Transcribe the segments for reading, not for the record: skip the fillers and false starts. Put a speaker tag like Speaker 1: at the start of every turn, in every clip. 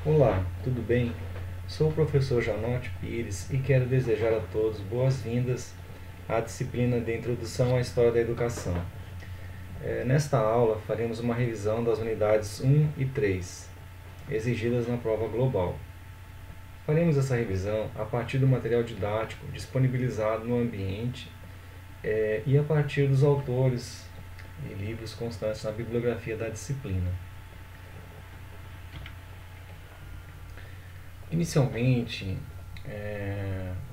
Speaker 1: Olá, tudo bem? Sou o professor Janote Pires e quero desejar a todos boas-vindas à disciplina de Introdução à História da Educação. Nesta aula, faremos uma revisão das unidades 1 e 3, exigidas na prova global. Faremos essa revisão a partir do material didático disponibilizado no ambiente e a partir dos autores e livros constantes na bibliografia da disciplina. Inicialmente,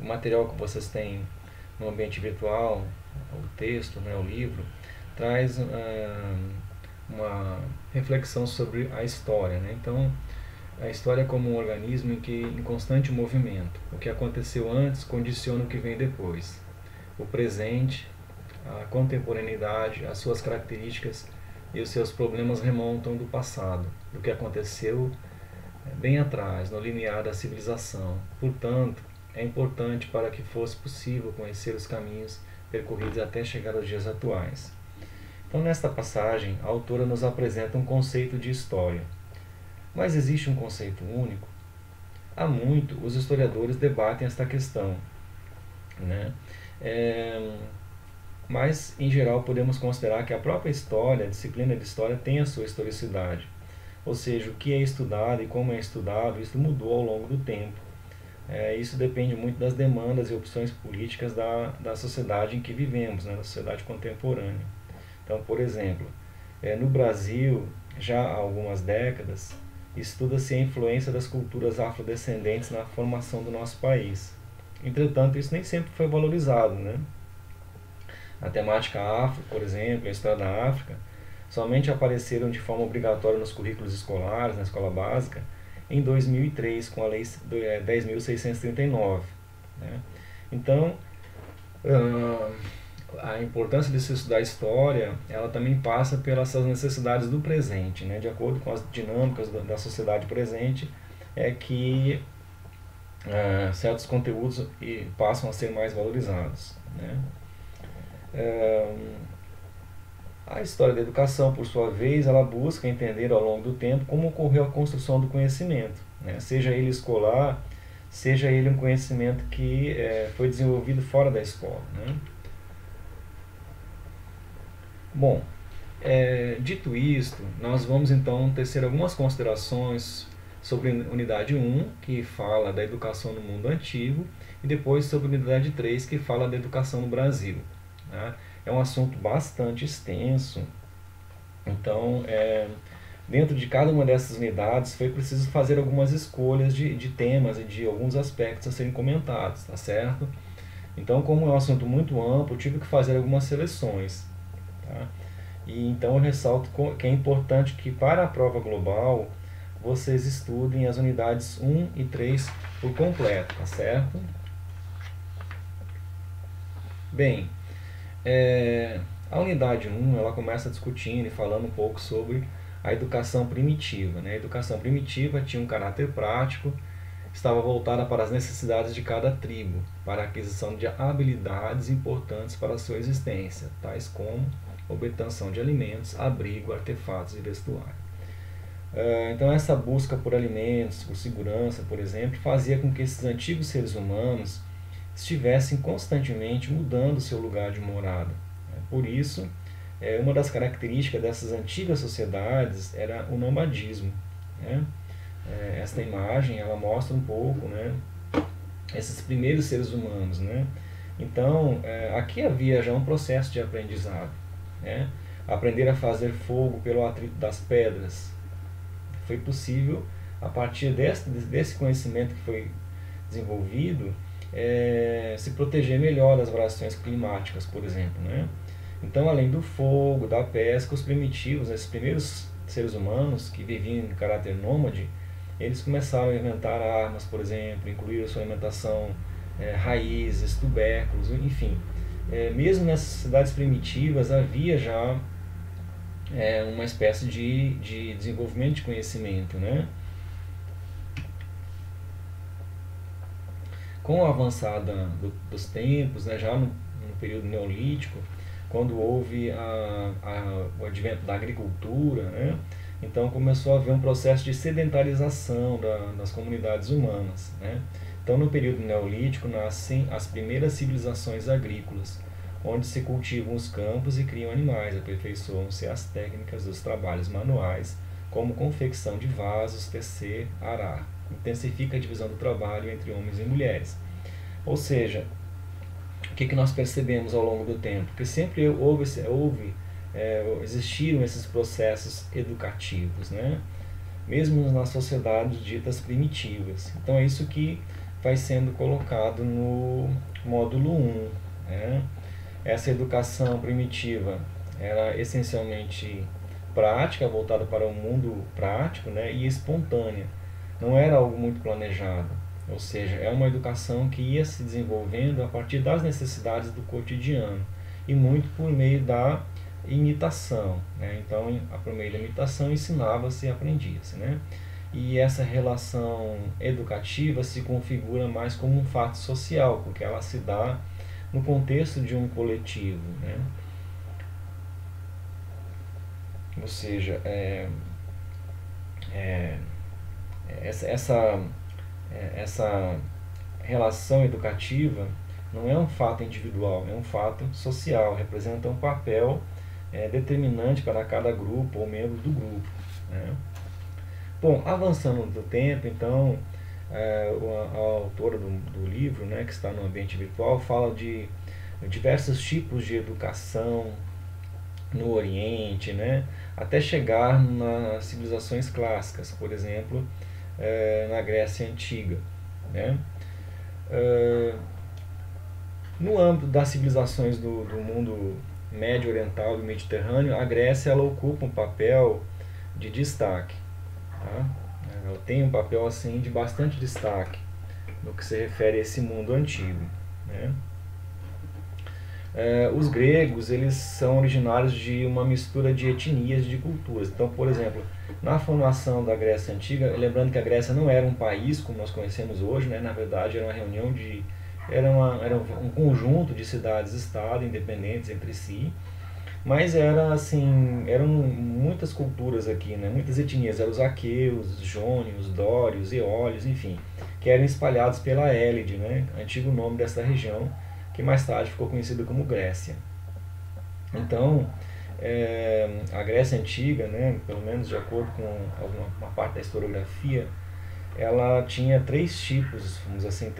Speaker 1: o material que vocês têm no ambiente virtual, o texto, o livro, traz uma reflexão sobre a história. Então, a história é como um organismo em constante movimento. O que aconteceu antes condiciona o que vem depois. O presente, a contemporaneidade, as suas características e os seus problemas remontam do passado, do que aconteceu bem atrás, no limiar da civilização. Portanto, é importante para que fosse possível conhecer os caminhos percorridos até chegar aos dias atuais. Então, nesta passagem, a autora nos apresenta um conceito de história. Mas existe um conceito único? Há muito, os historiadores debatem esta questão, né? Mas, em geral, podemos considerar que a própria história, a disciplina de história, tem a sua historicidade. Ou seja, o que é estudado e como é estudado, isso mudou ao longo do tempo. Isso depende muito das demandas e opções políticas da sociedade em que vivemos, né, da sociedade contemporânea. Então, por exemplo, no Brasil, já há algumas décadas, estuda-se a influência das culturas afrodescendentes na formação do nosso país. Entretanto, isso nem sempre foi valorizado, né? A temática afro, por exemplo, a história da África, somente apareceram de forma obrigatória nos currículos escolares, na escola básica, em 2003, com a Lei 10.639. Né? Então, a importância de se estudar história, ela também passa pelas necessidades do presente, né? De acordo com as dinâmicas da sociedade presente, é que certos conteúdos passam a ser mais valorizados. Né? A história da educação, por sua vez, ela busca entender ao longo do tempo como ocorreu a construção do conhecimento, né? Seja ele escolar, seja ele um conhecimento que foi desenvolvido fora da escola. Né? Bom, dito isto, nós vamos então tecer algumas considerações sobre a unidade 1, que fala da educação no mundo antigo, e depois sobre a unidade 3, que fala da educação no Brasil. Né? É um assunto bastante extenso, então, dentro de cada uma dessas unidades foi preciso fazer algumas escolhas de temas e de alguns aspectos a serem comentados, tá certo? Então, como é um assunto muito amplo, tive que fazer algumas seleções. Tá? E então eu ressalto que é importante que para a prova global vocês estudem as unidades 1 e 3 por completo, tá certo? Bem, a unidade 1 ela começa discutindo e falando um pouco sobre a educação primitiva. Né? A educação primitiva tinha um caráter prático, estava voltada para as necessidades de cada tribo, para a aquisição de habilidades importantes para a sua existência, tais como obtenção de alimentos, abrigo, artefatos e vestuário. Então essa busca por alimentos, por segurança, por exemplo, fazia com que esses antigos seres humanos estivessem constantemente mudando seu lugar de morada. Por isso, uma das características dessas antigas sociedades era o nomadismo. Né? Esta imagem ela mostra um pouco, né, esses primeiros seres humanos. Né? Então, aqui havia já um processo de aprendizado. Né? Aprender a fazer fogo pelo atrito das pedras. Foi possível, a partir desse conhecimento que foi desenvolvido, se proteger melhor das variações climáticas, por exemplo. Né? Então, além do fogo, da pesca, os primitivos, esses primeiros seres humanos que viviam em caráter nômade, eles começaram a inventar armas, por exemplo, incluir a sua alimentação, raízes, tubérculos, enfim. Mesmo nessas cidades primitivas havia já uma espécie de desenvolvimento de conhecimento. Né? Com a avançada dos tempos, né, já no período neolítico, quando houve o advento da agricultura, né, Então começou a haver um processo de sedentarização das comunidades humanas, né? Então no período neolítico nascem as primeiras civilizações agrícolas, onde se cultivam os campos e criam animais, aperfeiçoam-se as técnicas dos trabalhos manuais, como confecção de vasos, tecer, arar. Intensifica a divisão do trabalho entre homens e mulheres. Ou seja, o que nós percebemos ao longo do tempo? Que sempre existiram esses processos educativos, né? Mesmo nas sociedades ditas primitivas. Então é isso que vai sendo colocado no módulo 1. Né? Essa educação primitiva era essencialmente prática, voltada para o mundo prático, né? E espontânea. Não era algo muito planejado. Ou seja, é uma educação que ia se desenvolvendo a partir das necessidades do cotidiano e muito por meio da imitação. Né? Então, por meio da imitação, ensinava-se e aprendia-se. Né? E essa relação educativa se configura mais como um fato social, porque ela se dá no contexto de um coletivo. Né? Ou seja, essa relação educativa não é um fato individual, é um fato social, representa um papel determinante para cada grupo ou membro do grupo. Né? Bom, avançando no tempo, então, a autora do livro, né, que está no ambiente virtual, fala de diversos tipos de educação no Oriente, né, até chegar nas civilizações clássicas, por exemplo, na Grécia Antiga. Né? No âmbito das civilizações do mundo médio oriental e do Mediterrâneo, a Grécia ela ocupa um papel de destaque. Tá? Ela tem um papel assim de bastante destaque no que se refere a esse mundo antigo. Né? Os gregos eles são originários de uma mistura de etnias e de culturas. Então, por exemplo, na formação da Grécia Antiga, lembrando que a Grécia não era um país como nós conhecemos hoje, né? Na verdade era uma reunião era um conjunto de cidades-estado independentes entre si, mas eram muitas culturas aqui, né? Muitas etnias, eram os aqueus, jônios, dórios, eólios, enfim, que eram espalhados pela Hélide, né? Antigo nome dessa região, que mais tarde ficou conhecida como Grécia. Então, a Grécia Antiga, né, pelo menos de acordo com uma parte da historiografia, ela tinha três tipos, vamos dizer assim,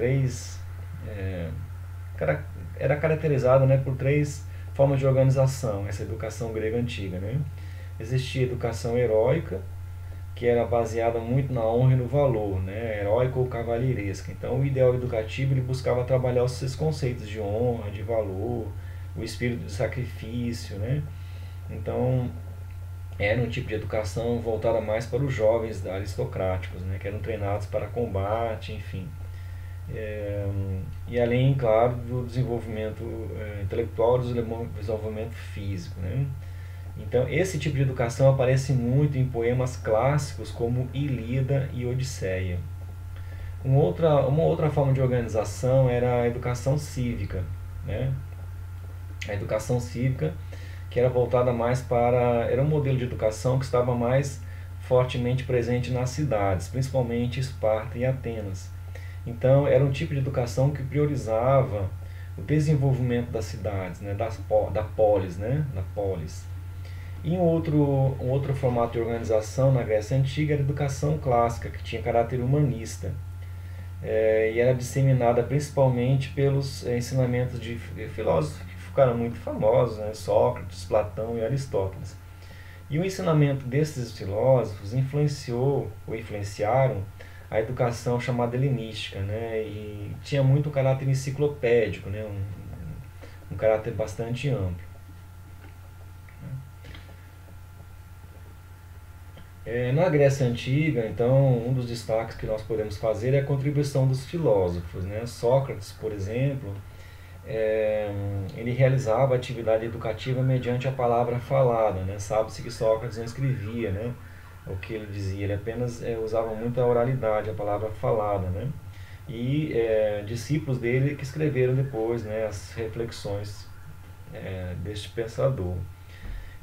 Speaker 1: era caracterizada, né, por três formas de organização, essa educação grega antiga. Né? Existia a educação heróica, que era baseada muito na honra e no valor, né? Heróica ou cavalheiresca. Então, o ideal educativo ele buscava trabalhar esses conceitos de honra, de valor, o espírito de sacrifício. Né? Então, era um tipo de educação voltada mais para os jovens aristocráticos, né? Que eram treinados para combate, enfim. E além, claro, do desenvolvimento intelectual e do desenvolvimento físico. Né? Então, esse tipo de educação aparece muito em poemas clássicos como Ilíada e Odisseia. Uma outra forma de organização era a educação cívica. Né? A educação cívica, que era voltada mais para... Era um modelo de educação que estava mais fortemente presente nas cidades, principalmente Esparta e Atenas. Então, era um tipo de educação que priorizava o desenvolvimento das cidades, né? Da polis, né? Da polis. E um outro formato de organização na Grécia Antiga era a educação clássica, que tinha caráter humanista. E era disseminada principalmente pelos ensinamentos de filósofos que ficaram muito famosos, né? Sócrates, Platão e Aristóteles. E o ensinamento desses filósofos influenciaram a educação chamada helenística, né? E tinha muito um caráter enciclopédico, né? Um caráter bastante amplo. Na Grécia Antiga, então, um dos destaques que nós podemos fazer é a contribuição dos filósofos. Né? Sócrates, por exemplo, ele realizava a atividade educativa mediante a palavra falada. Né? Sabe-se que Sócrates não escrevia, né, o que ele dizia, ele apenas usava muito a oralidade, a palavra falada. Né? E discípulos dele que escreveram depois, né, as reflexões deste pensador.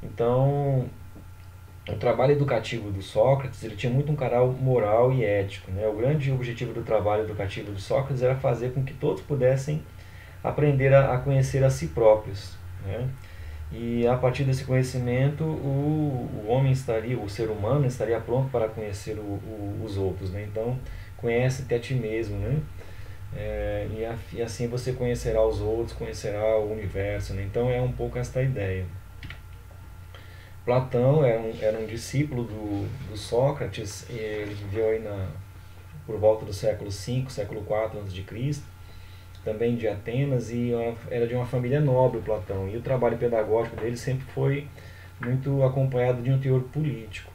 Speaker 1: Então, o trabalho educativo do Sócrates ele tinha muito um caráter moral e ético, né? O grande objetivo do trabalho educativo do Sócrates era fazer com que todos pudessem aprender a conhecer a si próprios, né? E a partir desse conhecimento o homem estaria, o ser humano estaria pronto para conhecer os outros, né? Então conhece-te a ti mesmo, né? E assim você conhecerá os outros, conhecerá o universo, né? Então é um pouco esta ideia. Platão era um discípulo do Sócrates, ele viveu aí por volta do século V, século IV a.C., também de Atenas, e era de uma família nobre, Platão. E o trabalho pedagógico dele sempre foi muito acompanhado de um teor político.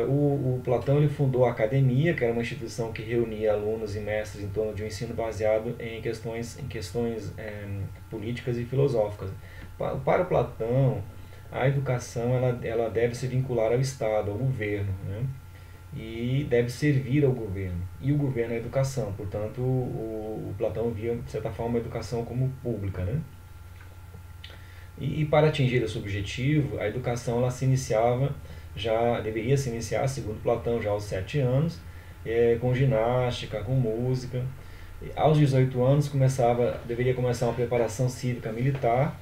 Speaker 1: O Platão ele fundou a Academia, que era uma instituição que reunia alunos e mestres em torno de um ensino baseado em questões políticas e filosóficas. Para o Platão, a educação ela deve se vincular ao Estado, ao governo, né? E deve servir ao governo. E o governo é a educação, portanto, o Platão via, de certa forma, a educação como pública, né? E para atingir esse objetivo, a educação ela se iniciava, já deveria se iniciar, segundo Platão, já aos 7 anos, com ginástica, com música. Aos 18 anos deveria começar uma preparação cívica militar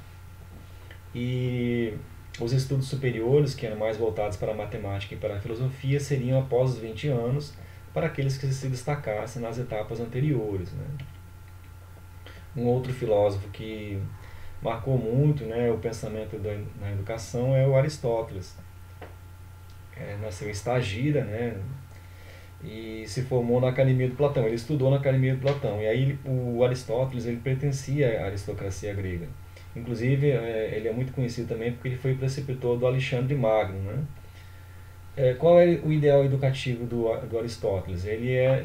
Speaker 1: e os estudos superiores, que eram mais voltados para a matemática e para a filosofia, seriam após os 20 anos para aqueles que se destacassem nas etapas anteriores, né? Um outro filósofo que marcou muito, né, o pensamento na educação é o Aristóteles. Nasceu em Estagira, né, e se formou na Academia do Platão. Ele estudou na Academia do Platão. E aí o Aristóteles ele pertencia à aristocracia grega. Inclusive, ele é muito conhecido também porque ele foi preceptor do Alexandre Magno, né? Qual é o ideal educativo do Aristóteles?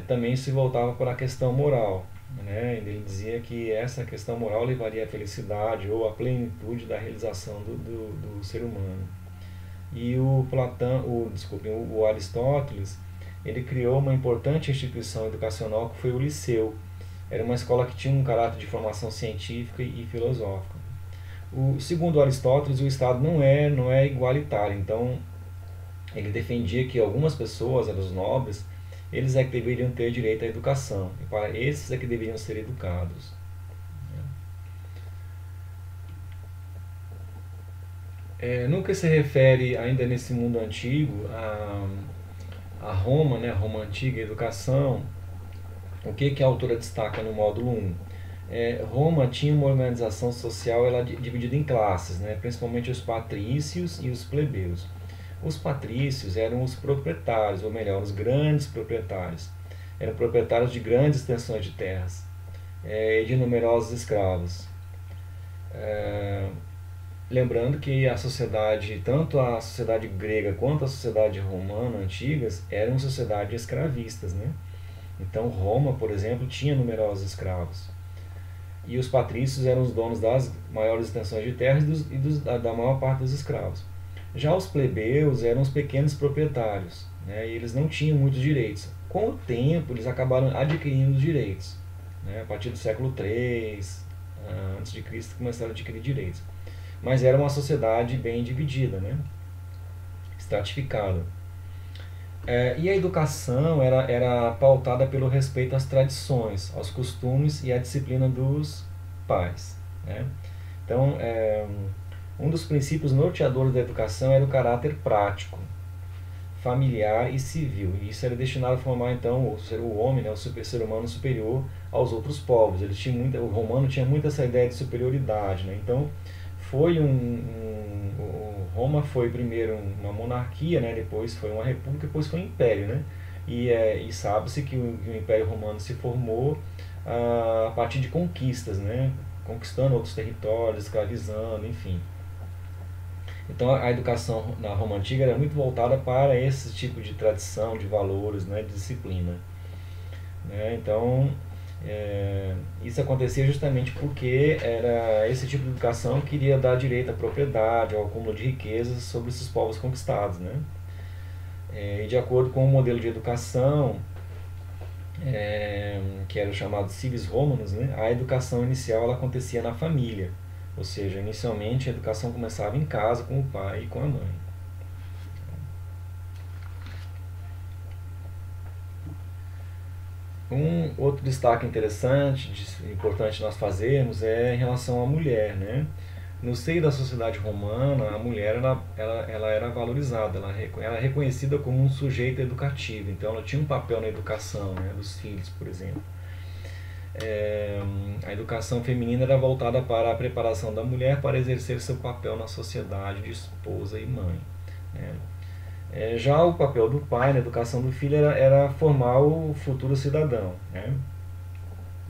Speaker 1: Também se voltava para a questão moral, né? Ele dizia que essa questão moral levaria à felicidade ou à plenitude da realização do ser humano. E o Aristóteles, ele criou uma importante instituição educacional que foi o Liceu. Era uma escola que tinha um caráter de formação científica e filosófica. Segundo Aristóteles, o Estado não é igualitário, então ele defendia que algumas pessoas, os nobres, eles é que deveriam ter direito à educação, e para esses é que deveriam ser educados. No que se refere, ainda nesse mundo antigo, a Roma, né, a Roma antiga, a educação, o que a autora destaca no módulo 1? Roma tinha uma organização social dividida em classes, né, principalmente os patrícios e os plebeus. Os patrícios eram os proprietários, ou melhor, os grandes proprietários. Eram proprietários de grandes extensões de terras e de numerosos escravos. Lembrando que a sociedade, tanto a sociedade grega quanto a sociedade romana antigas, eram sociedades escravistas, né? Então Roma, por exemplo, tinha numerosos escravos. E os patrícios eram os donos das maiores extensões de terras da maior parte dos escravos. Já os plebeus eram os pequenos proprietários, né? E eles não tinham muitos direitos. Com o tempo, eles acabaram adquirindo os direitos, né? A partir do século III antes de Cristo, começaram a adquirir direitos. Mas era uma sociedade bem dividida, né? Estratificada. E a educação era pautada pelo respeito às tradições, aos costumes e à disciplina dos pais, né? Então, um dos princípios norteadores da educação era o caráter prático, familiar e civil. E isso era destinado a formar, então, o homem, né, o ser humano superior aos outros povos. O romano tinha muito essa ideia de superioridade, né? Então, Roma foi primeiro uma monarquia, né? Depois foi uma república, depois foi um império, né? E sabe-se que o Império Romano se formou a partir de conquistas, né? Conquistando outros territórios, escravizando, enfim. Então a educação na Roma Antiga era muito voltada para esse tipo de tradição, de valores, né? De disciplina, né? Então isso acontecia justamente porque era esse tipo de educação que iria dar direito à propriedade, ao acúmulo de riquezas sobre esses povos conquistados, né? E de acordo com o modelo de educação, que era o chamado civis romanus, né? A educação inicial ela acontecia na família, ou seja, inicialmente a educação começava em casa com o pai e com a mãe. Um outro destaque interessante, importante nós fazermos é em relação à mulher, né? No seio da sociedade romana, a mulher ela era valorizada, ela era reconhecida como um sujeito educativo, então ela tinha um papel na educação, né, dos filhos, por exemplo. A educação feminina era voltada para a preparação da mulher para exercer seu papel na sociedade de esposa e mãe, né? Já o papel do pai na educação do filho era formar o futuro cidadão, né?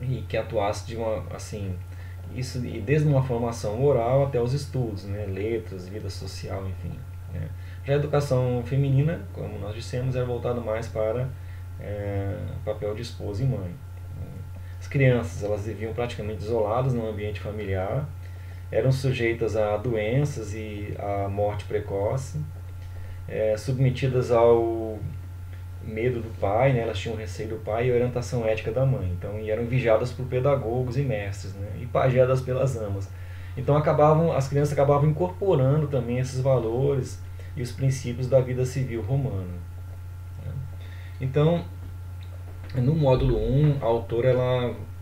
Speaker 1: E que atuasse de uma, assim, isso e desde uma formação oral até os estudos, né? Letras, vida social, enfim, né? Já a educação feminina, como nós dissemos, era voltada mais para papel de esposa e mãe. As crianças, elas viviam praticamente isoladas no ambiente familiar, eram sujeitas a doenças e a morte precoce, submetidas ao medo do pai, né? Elas tinham receio do pai e a orientação ética da mãe. Então, e eram vigiadas por pedagogos e mestres, né? E pageadas pelas amas. Então, as crianças acabavam incorporando também esses valores e os princípios da vida civil romana, né? Então, no módulo 1, a autora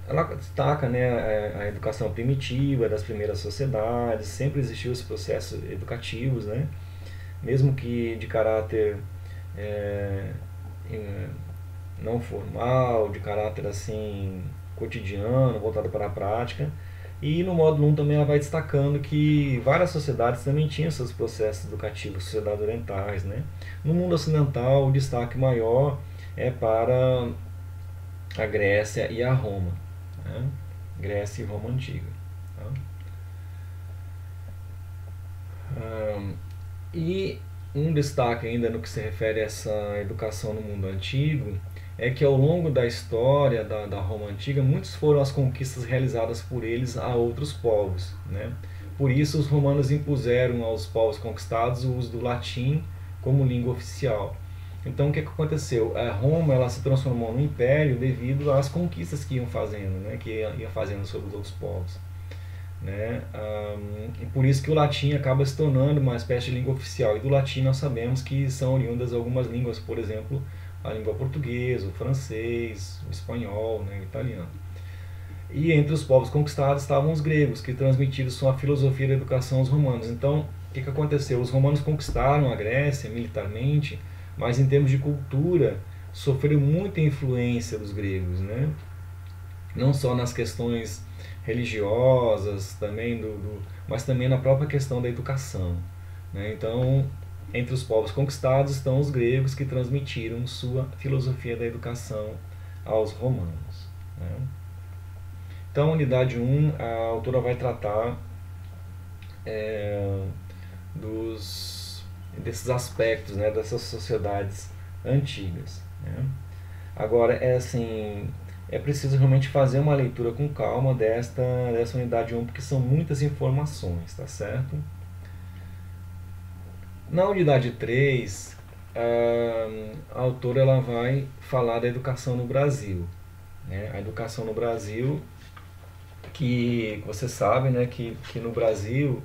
Speaker 1: ela destaca, né, a educação primitiva das primeiras sociedades, sempre existiu esses processos educativos, né, mesmo que de caráter é, não formal, de caráter assim cotidiano, voltado para a prática. E no módulo 1 também ela vai destacando que várias sociedades também tinham seus processos educativos, sociedades orientais, né? No mundo ocidental, o destaque maior é para a Grécia e a Roma, né? Grécia e Roma Antiga. Tá? E um destaque ainda no que se refere a essa educação no mundo antigo é que ao longo da história da Roma Antiga, muitas foram as conquistas realizadas por eles a outros povos, né? Por isso, os romanos impuseram aos povos conquistados o uso do latim como língua oficial. Então, o que aconteceu? A Roma ela se transformou num império devido às conquistas que iam fazendo, né? Que ia fazendo sobre os outros povos, né? E por isso que o latim acaba se tornando uma espécie de língua oficial. E do latim nós sabemos que são oriundas algumas línguas, por exemplo, a língua portuguesa, o francês, o espanhol, né, o italiano. E entre os povos conquistados estavam os gregos, que transmitiram sua filosofia da educação aos romanos. Então, o que aconteceu? Os romanos conquistaram a Grécia militarmente, mas em termos de cultura sofreram muita influência dos gregos, né? Não só nas questões religiosas, também mas também na própria questão da educação, né? Então, entre os povos conquistados estão os gregos que transmitiram sua filosofia da educação aos romanos, né? Então, unidade 1, a autora vai tratar desses aspectos, né, dessas sociedades antigas, né? Agora, é preciso realmente fazer uma leitura com calma dessa unidade 1, porque são muitas informações, tá certo? Na unidade 3, a autora ela vai falar da educação no Brasil, né? A educação no Brasil, que você sabe, né, que no Brasil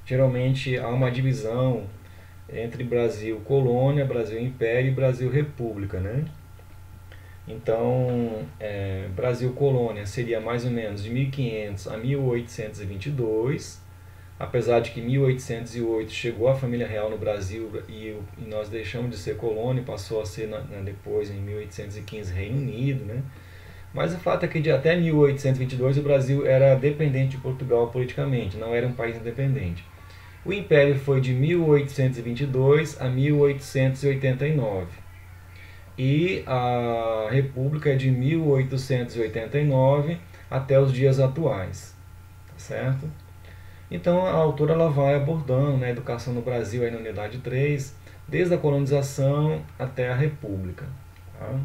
Speaker 1: geralmente há uma divisão entre Brasil colônia, Brasil império e Brasil república, né? Então, Brasil colônia seria mais ou menos de 1500 a 1822, apesar de que em 1808 chegou a família real no Brasil e nós deixamos de ser colônia e passou a ser depois, em 1815, Reino Unido, né? Mas o fato é que até 1822 o Brasil era dependente de Portugal politicamente, não era um país independente. O Império foi de 1822 a 1889 e a República é de 1889 até os dias atuais, tá certo? Então a autora ela vai abordando, né, a educação no Brasil aí na unidade 3, desde a colonização até a República. Tá?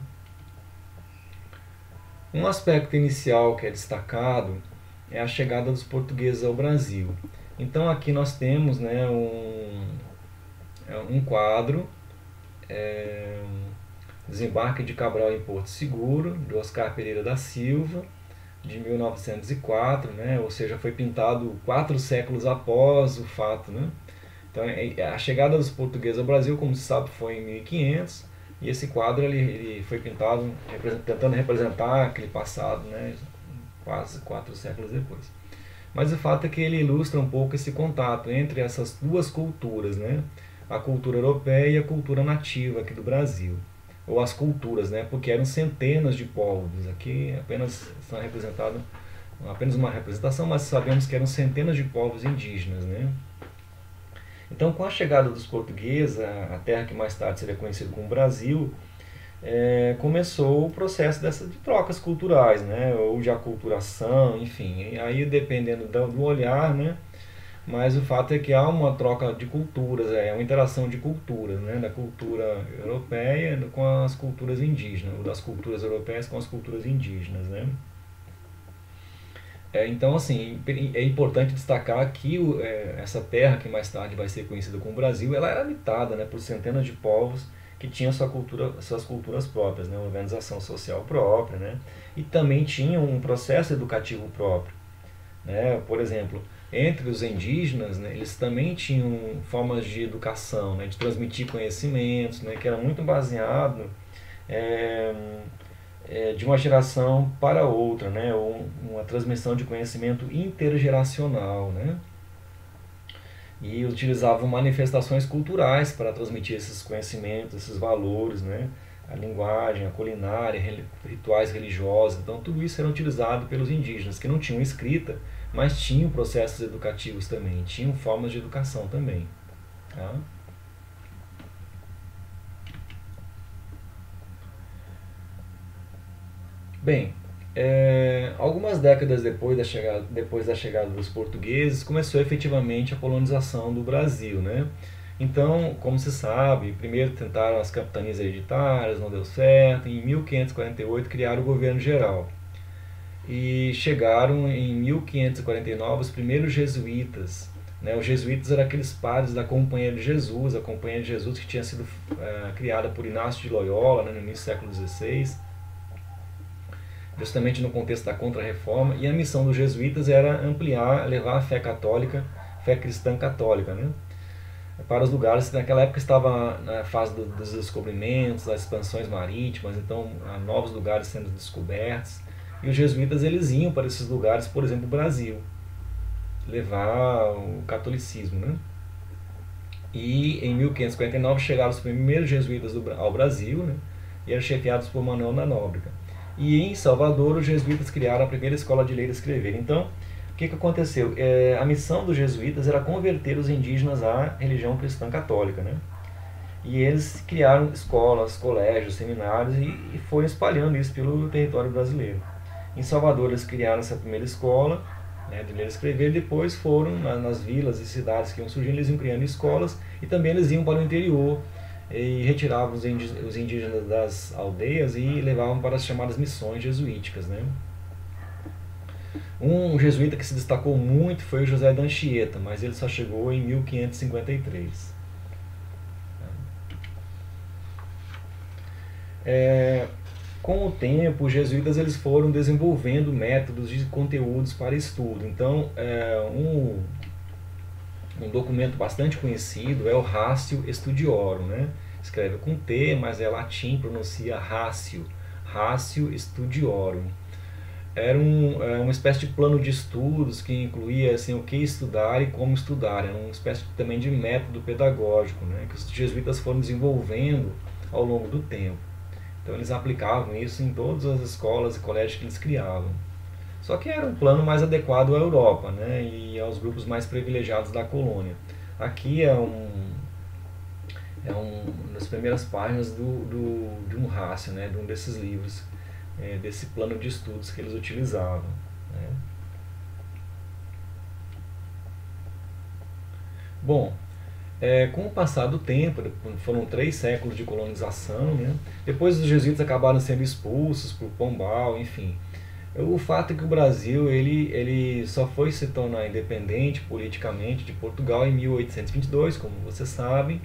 Speaker 1: Um aspecto inicial que é destacado é a chegada dos portugueses ao Brasil. Então aqui nós temos, né, um quadro, Desembarque de Cabral em Porto Seguro, de Oscar Pereira da Silva, de 1904, né? Ou seja, foi pintado 4 séculos após o fato, né? Então, a chegada dos portugueses ao Brasil, como se sabe, foi em 1500, E esse quadro ele foi pintado tentando representar aquele passado, né, quase 4 séculos depois. Mas o fato é que ele ilustra um pouco esse contato entre essas duas culturas, né? A cultura europeia e a cultura nativa aqui do Brasil. Ou as culturas, né? Porque eram centenas de povos. Aqui apenas são representados, apenas uma representação, mas sabemos que eram centenas de povos indígenas, né? Então, com a chegada dos portugueses, a terra que mais tarde seria conhecida como Brasil, começou o processo de trocas culturais, né? Ou de aculturação, enfim. E aí, dependendo do olhar, né? Mas o fato é que há uma troca de culturas, uma interação de culturas, né? Da cultura europeia com as culturas indígenas, ou das culturas europeias com as culturas indígenas, né? Então, assim, é importante destacar que essa terra, que mais tarde vai ser conhecida como Brasil, ela era habitada, né, por centenas de povos que tinham suas culturas próprias, né, uma organização social própria, né, e também tinham um processo educativo próprio. Né? Por exemplo, entre os indígenas, né, eles também tinham formas de educação, né, de transmitir conhecimentos, né, que era muito baseado é, de uma geração para outra, né? Uma transmissão de conhecimento intergeracional, né? E utilizavam manifestações culturais para transmitir esses conhecimentos, esses valores, né? A linguagem, a culinária, rituais religiosos. Então, tudo isso era utilizado pelos indígenas, que não tinham escrita, mas tinham processos educativos também, tinham formas de educação também. Tá? Bem, algumas décadas depois da chegada dos portugueses, começou efetivamente a colonização do Brasil, né? Então, como se sabe, primeiro tentaram as capitanias hereditárias, não deu certo. Em 1548 criaram o governo geral. E chegaram em 1549 os primeiros jesuítas. Né? Os jesuítas eram aqueles padres da Companhia de Jesus, a Companhia de Jesus que tinha sido criada por Inácio de Loyola, né, no início do século XVI, justamente no contexto da Contra-Reforma, e a missão dos jesuítas era ampliar, levar a fé católica, fé cristã católica, né, para os lugares que naquela época estava na fase dos descobrimentos, das expansões marítimas, então há novos lugares sendo descobertos, e os jesuítas eles iam para esses lugares, por exemplo, o Brasil, levar o catolicismo, né? E em 1549 chegaram os primeiros jesuítas ao Brasil, né? E eram chefiados por Manuel da Nóbrega. E em Salvador, os jesuítas criaram a primeira escola de ler e escrever. Então, o que aconteceu? A missão dos jesuítas era converter os indígenas à religião cristã católica, né? E eles criaram escolas, colégios, seminários e foram espalhando isso pelo território brasileiro. Em Salvador, eles criaram essa primeira escola, né, de ler e escrever. Depois foram nas vilas e cidades que iam surgindo, eles iam criando escolas, e também eles iam para o interior e retiravam os indígenas das aldeias e levavam para as chamadas missões jesuíticas, né? Um jesuíta que se destacou muito foi o José da Anchieta, mas ele só chegou em 1553. Com o tempo, os jesuítas eles foram desenvolvendo métodos de conteúdos para estudo. Então, um documento bastante conhecido é o Ratio Studiorum, né? Escreve com T, mas é latim, pronuncia Ratio, Ratio Studiorum. Era uma espécie de plano de estudos que incluía assim, o que estudar e como estudar. Era uma espécie também de método pedagógico, né? Que os jesuítas foram desenvolvendo ao longo do tempo. Então eles aplicavam isso em todas as escolas e colégios que eles criavam. Só que era um plano mais adequado à Europa, né, e aos grupos mais privilegiados da colônia. Aqui uma das primeiras páginas de um Rácio, né, de um desses livros, desse plano de estudos que eles utilizavam. Né. Bom, com o passar do tempo, foram 3 séculos de colonização, né? Depois os jesuítas acabaram sendo expulsos por Pombal, enfim. O fato é que o Brasil ele só foi se tornar independente politicamente de Portugal em 1822, como vocês sabem.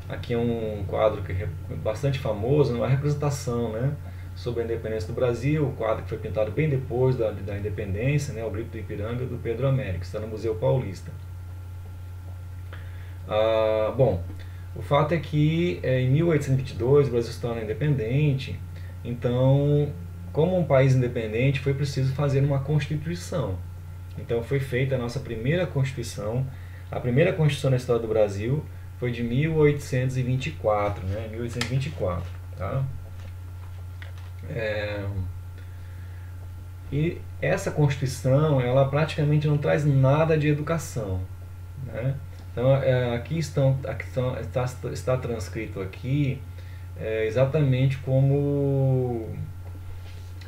Speaker 1: Aqui é um quadro que é bastante famoso, uma representação, né, sobre a independência do Brasil, o quadro que foi pintado bem depois da independência, né, o Grito do Ipiranga, do Pedro Américo, está no Museu Paulista. Bom, O fato é que em 1822 o Brasil se torna independente, então, como um país independente, foi preciso fazer uma Constituição. Então foi feita a nossa primeira Constituição. A primeira Constituição na história do Brasil foi de 1824, né? 1824, tá? E essa Constituição, ela praticamente não traz nada de educação, né? Então, está transcrito aqui exatamente como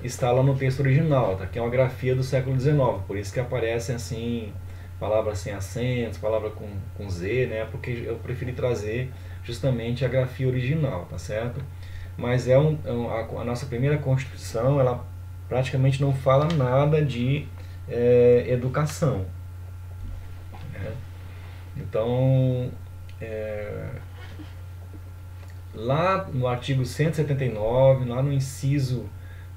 Speaker 1: está lá no texto original, tá? Que é uma grafia do século XIX, por isso que aparecem assim, palavras sem acentos, palavra com Z, né? Porque eu preferi trazer justamente a grafia original, tá certo? Mas a nossa primeira Constituição, ela praticamente não fala nada de educação, né? Então, lá no artigo 179, lá no inciso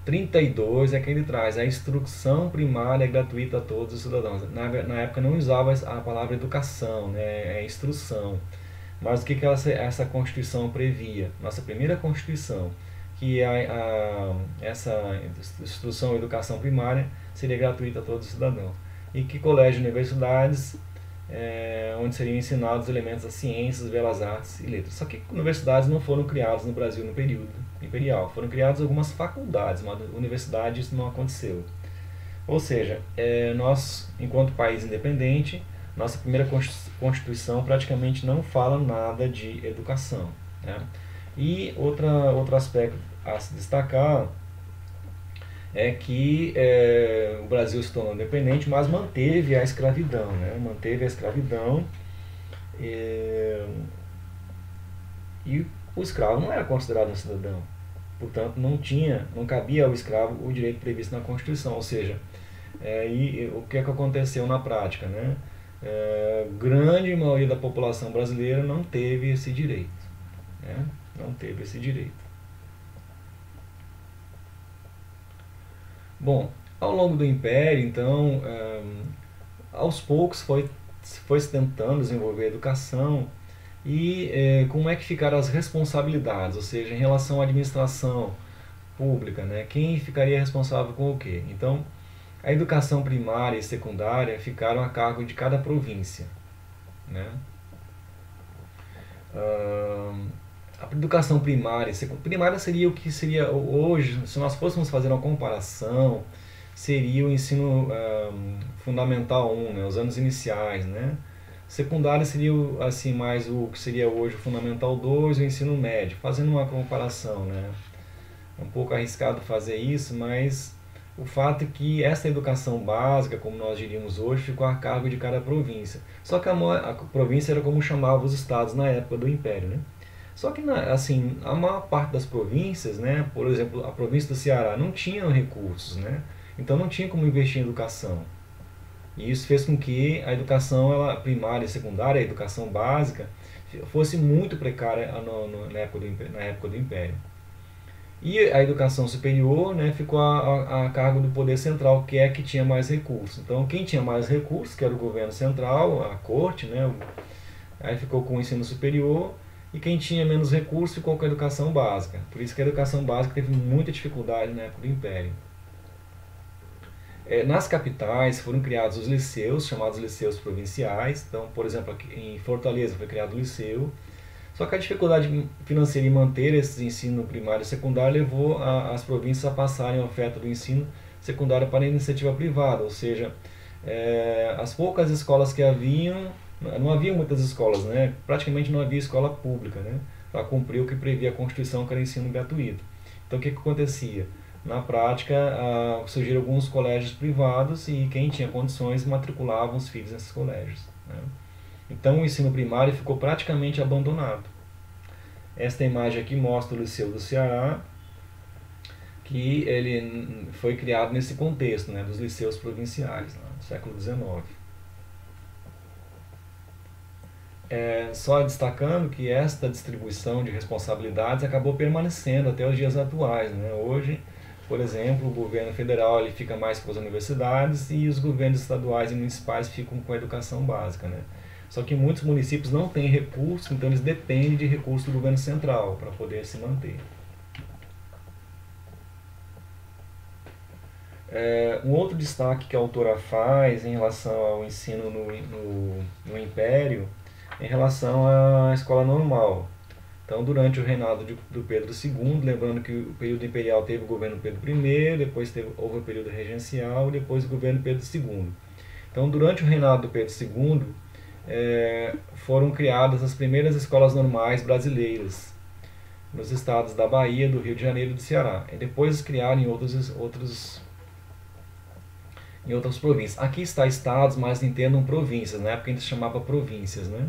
Speaker 1: 32, é que ele traz a instrução primária gratuita a todos os cidadãos. Na época não usava a palavra educação, né, é instrução. Mas o que essa Constituição previa? Nossa primeira Constituição, que essa instrução, educação primária, seria gratuita a todos os cidadãos. E que colégios e universidades, onde seriam ensinados elementos das ciências, belas artes e letras. Só que universidades não foram criadas no Brasil no período imperial. Foram criadas algumas faculdades, mas universidades isso não aconteceu. Ou seja, nós, enquanto país independente, nossa primeira Constituição praticamente não fala nada de educação, né? E outro aspecto a se destacar é que o Brasil se tornou independente, mas manteve a escravidão, né? Manteve a escravidão, e o escravo não era considerado um cidadão. Portanto, não cabia ao escravo o direito previsto na Constituição. Ou seja, e o que aconteceu na prática, né? Grande maioria da população brasileira não teve esse direito, né? Não teve esse direito. Bom, ao longo do Império, então, aos poucos foi se tentando desenvolver a educação. E como é que ficaram as responsabilidades, ou seja, em relação à administração pública, né? Quem ficaria responsável com o quê? Então, a educação primária e secundária ficaram a cargo de cada província, né? A educação primária e secundária, primária seria o que seria hoje, se nós fôssemos fazer uma comparação, seria o ensino fundamental 1, né? Os anos iniciais, né? Secundária seria assim, mais o que seria hoje o Fundamental 2 e o ensino médio, fazendo uma comparação, né? É um pouco arriscado fazer isso, mas o fato é que essa educação básica, como nós diríamos hoje, ficou a cargo de cada província. Só que a província era como chamavam os estados na época do Império, né? Só que assim, a maior parte das províncias, né? Por exemplo, a província do Ceará não tinha recursos, né? Então não tinha como investir em educação. E isso fez com que a educação primária e secundária, a educação básica, fosse muito precária na época do Império. E a educação superior, né, ficou a cargo do poder central, que é que tinha mais recursos. Então, quem tinha mais recursos, que era o governo central, a corte, né, aí ficou com o ensino superior, e quem tinha menos recursos ficou com a educação básica. Por isso que a educação básica teve muita dificuldade na época do Império. Nas capitais foram criados os liceus, chamados liceus provinciais. Então, por exemplo, aqui em Fortaleza foi criado o liceu. Só que a dificuldade financeira em manter esse ensino primário e secundário levou as províncias a passarem a oferta do ensino secundário para a iniciativa privada. Ou seja, as poucas escolas que haviam, não havia muitas escolas, né? Praticamente não havia escola pública, né? Para cumprir o que previa a Constituição, que era ensino gratuito. Então, o que acontecia? Na prática, surgiram alguns colégios privados e quem tinha condições matriculava os filhos nesses colégios, né? Então o ensino primário ficou praticamente abandonado. Esta imagem aqui mostra o Liceu do Ceará, que ele foi criado nesse contexto, né, dos liceus provinciais, né, no século XIX. Só destacando que esta distribuição de responsabilidades acabou permanecendo até os dias atuais, né? Hoje, por exemplo, o governo federal ele fica mais com as universidades e os governos estaduais e municipais ficam com a educação básica, né? Só que muitos municípios não têm recurso, então eles dependem de recurso do governo central para poder se manter. Um outro destaque que a autora faz em relação ao ensino no Império, em relação à escola normal. Então, durante o reinado do Pedro II, lembrando que o período imperial teve o governo Pedro I, depois houve o período regencial e depois o governo Pedro II. Então, durante o reinado do Pedro II, foram criadas as primeiras escolas normais brasileiras, nos estados da Bahia, do Rio de Janeiro e do Ceará. E depois criaram em outras províncias. Aqui está estados, mas entendam províncias. Na época a gente chamava províncias, né?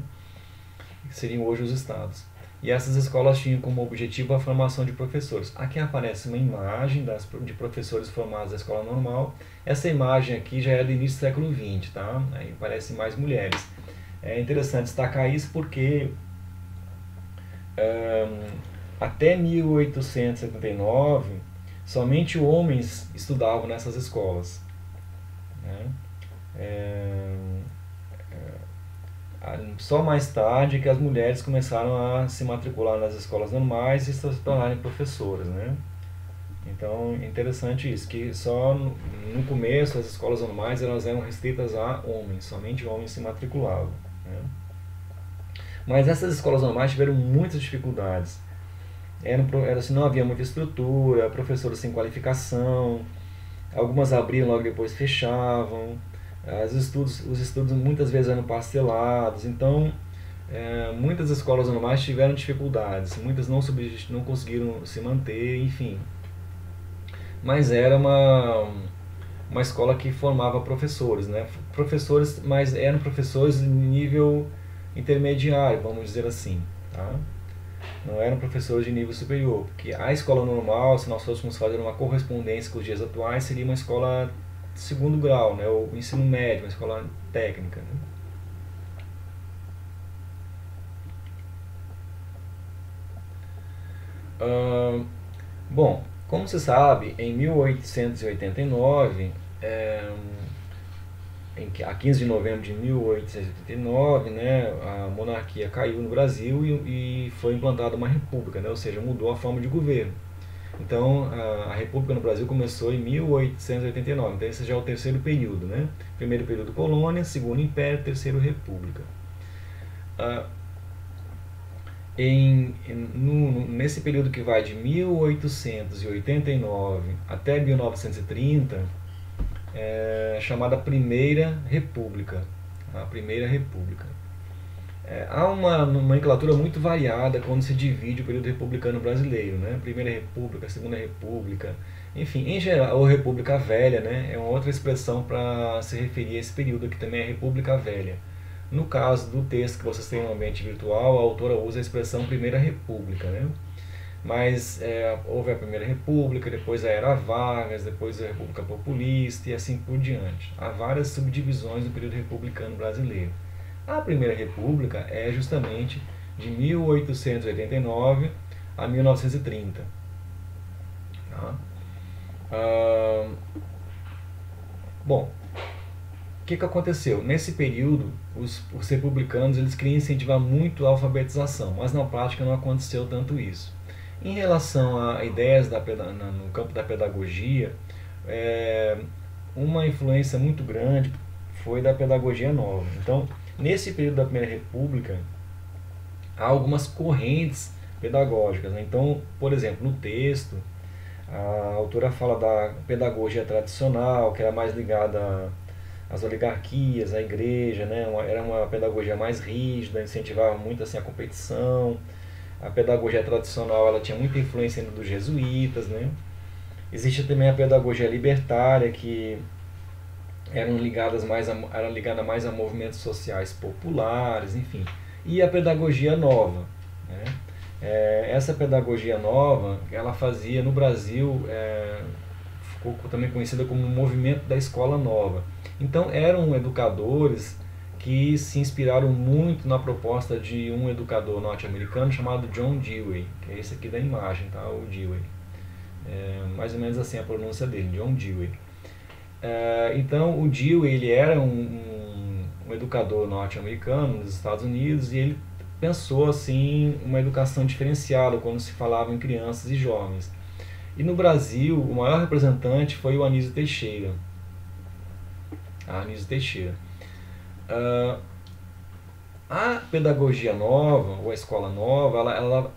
Speaker 1: Que seriam hoje os estados. E essas escolas tinham como objetivo a formação de professores. Aqui aparece uma imagem de professores formados na escola normal. Essa imagem aqui já é do início do século XX, tá? Aí aparecem mais mulheres. É interessante destacar isso porque até 1879 somente homens estudavam nessas escolas, né? Só mais tarde que as mulheres começaram a se matricular nas escolas normais e se tornarem professoras, né? Então é interessante isso, que só no começo as escolas normais elas eram restritas a homens, somente homens se matriculavam, né? Mas essas escolas normais tiveram muitas dificuldades. Era assim, não havia muita estrutura, professores sem qualificação, algumas abriam logo depois fechavam, os estudos muitas vezes eram parcelados, então muitas escolas normais tiveram dificuldades, muitas não conseguiram se manter, enfim. Mas era uma escola que formava professores, né? Professores, mas eram professores de nível intermediário, vamos dizer assim, tá? Não eram professores de nível superior, porque a escola normal, se nós fôssemos fazer uma correspondência com os dias atuais, seria uma escola de segundo grau, né? O ensino médio, uma escola técnica, né? Bom, como se sabe, em 1889, a 15 de novembro de 1889, né, a monarquia caiu no Brasil e foi implantada uma república, né, ou seja, mudou a forma de governo. Então, a república no Brasil começou em 1889, então esse já é o terceiro período, né? Primeiro período colônia, segundo império, terceiro república. Nesse período que vai de 1889 até 1930, chamada Primeira República. A Primeira República. Há uma nomenclatura muito variada quando se divide o período republicano brasileiro, né? Primeira República, Segunda República, enfim, em geral, ou República Velha, né? É uma outra expressão para se referir a esse período que também é República Velha. No caso do texto que vocês têm no ambiente virtual, a autora usa a expressão Primeira República, né? Mas houve a Primeira República, depois a Era Vargas, depois a República Populista e assim por diante. Há várias subdivisões do período republicano brasileiro. A Primeira República é justamente de 1889 a 1930. Tá? Bom, o que aconteceu? Nesse período, os republicanos eles queriam incentivar muito a alfabetização, mas na prática não aconteceu tanto isso. Em relação a ideias no campo da pedagogia, uma influência muito grande foi da pedagogia nova. Então, nesse período da Primeira República, há algumas correntes pedagógicas, né? Então, por exemplo, no texto, a autora fala da pedagogia tradicional, que era mais ligada às oligarquias, à igreja, né? Era uma pedagogia mais rígida, incentivava muito assim, a competição. A pedagogia tradicional ela tinha muita influência ainda dos jesuítas, né? Existe também a pedagogia libertária, que era ligada mais a movimentos sociais populares, enfim. E a pedagogia nova, né? Essa pedagogia nova, ela fazia no Brasil, ficou também conhecida como o movimento da escola nova. Então eram educadores que se inspiraram muito na proposta de um educador norte-americano chamado John Dewey, que é esse aqui da imagem, tá? O Dewey. Mais ou menos assim a pronúncia dele, John Dewey. Então o Dewey ele era um um educador norte-americano nos Estados Unidos, e ele pensou assim uma educação diferenciada quando se falava em crianças e jovens. E no Brasil, o maior representante foi o Anísio Teixeira. Anísio Teixeira. Ah, a pedagogia nova, ou a escola nova, ela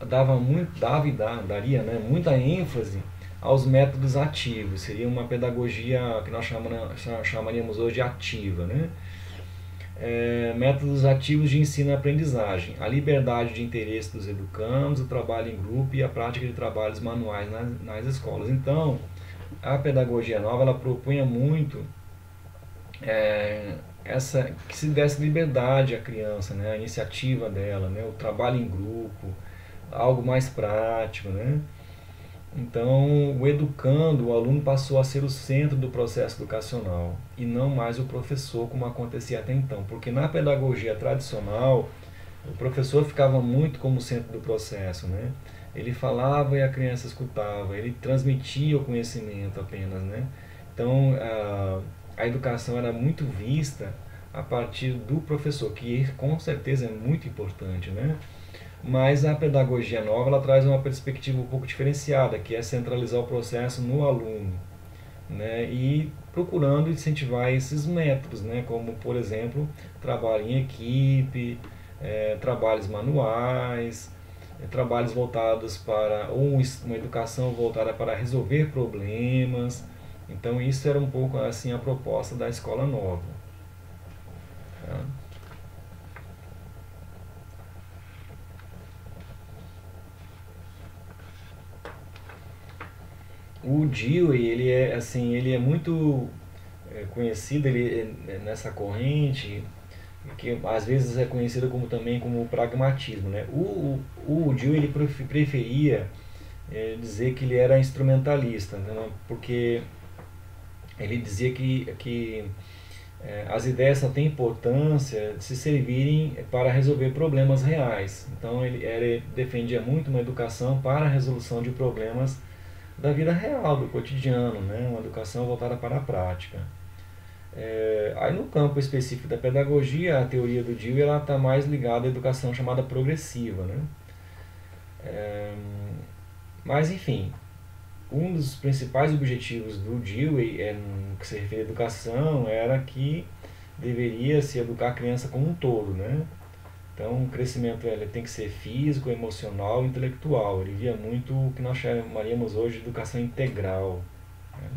Speaker 1: daria, né, muita ênfase aos métodos ativos. Seria uma pedagogia que nós chamaríamos hoje de ativa, né? Métodos ativos de ensino e aprendizagem, a liberdade de interesse dos educandos, o trabalho em grupo e a prática de trabalhos manuais nas escolas. Então, a pedagogia nova ela propunha muito que se desse liberdade à criança, né, a iniciativa dela, né, o trabalho em grupo, algo mais prático, né? Então, o educando, o aluno passou a ser o centro do processo educacional e não mais o professor, como acontecia até então, porque na pedagogia tradicional, o professor ficava muito como centro do processo, né? Ele falava e a criança escutava, ele transmitia o conhecimento apenas, né? Então, a educação era muito vista a partir do professor, que com certeza é muito importante, né? Mas a pedagogia nova ela traz uma perspectiva um pouco diferenciada, que é centralizar o processo no aluno, né? E procurando incentivar esses métodos, né? Como, por exemplo, trabalho em equipe, trabalhos manuais, trabalhos voltados para ou uma educação voltada para resolver problemas. Então isso era um pouco assim a proposta da escola nova. Tá? O Dewey, ele é muito conhecido nessa corrente, que às vezes é conhecido como também como o pragmatismo, né? O Dewey ele preferia dizer que ele era instrumentalista, né? Porque ele dizia que as ideias só têm importância se servirem para resolver problemas reais. Então ele defendia muito uma educação para a resolução de problemas da vida real, do cotidiano, né? Uma educação voltada para a prática. Aí no campo específico da pedagogia, a teoria do Dewey está mais ligada à educação chamada progressiva, né? Mas enfim, um dos principais objetivos do Dewey, no que se refere à educação, era que deveria se educar a criança como um todo, né? Então, o crescimento ele tem que ser físico, emocional e intelectual. Ele via muito o que nós chamaríamos hoje de educação integral, né?